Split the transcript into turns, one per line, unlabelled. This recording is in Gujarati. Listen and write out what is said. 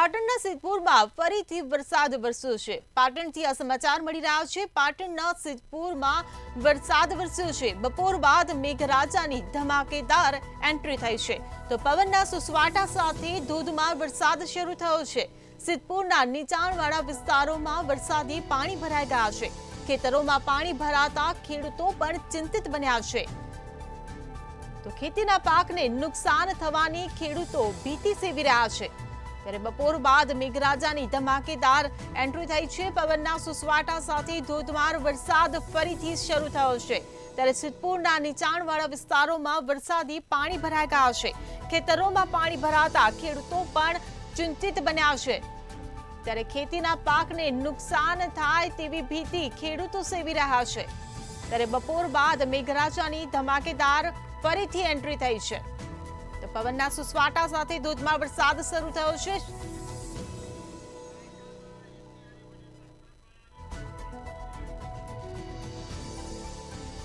પાટણના સિદ્ધપુરમાં ફરીથી વરસાદ વરસ્યો છે। પાટણથી આ સમાચાર મળી રહ્યા છે। પાટણના સિદ્ધપુરમાં વરસાદ વરસ્યો છે। બપોર બાદ મેઘરાજાની ધમાકેદાર એન્ટ્રી થઈ છે તો પવનના સુસવાટા સાથે ધોધમાર વરસાદ શરૂ થયો છે। સિદ્ધપુરના નીચાણવાળા વિસ્તારોમાં વરસાદી પાણી ભરાઈ ગયા છે। ખેતરોમાં પાણી ભરાતા ખેડૂતો પણ ચિંતિત બન્યા છે તો ખેતીના પાકને નુકસાન થવાની ખેડૂતો ભીતિ સેવી રહ્યા છે। ત્યારે બપોર બાદ મેઘરાજાની ધમાકેદાર એન્ટ્રી થઈ છે। પવનના સુસવાટા સાથે ધોધમાર વરસાદ ફરીથી શરૂ થયો છે। ત્યારે સિદ્ધપુરના નીચાણવાળા વિસ્તારોમાં વરસાદી પાણી ભરાઈ ગયા છે। ખેતરોમાં પાણી ભરાતા ખેડૂતો પણ ચિંતિત બન્યા છે। ત્યારે ખેતીના પાકને નુકસાન થાય તેવી ભીતિ ખેડૂતો સેવી રહ્યા છે। ત્યારે બપોર બાદ મેઘરાજાની ધમાકેદાર ફરીથી એન્ટ્રી થઈ છે તો પવનના સુસવાટા સાથે ધોધમાર વરસાદ શરૂ થયો છે।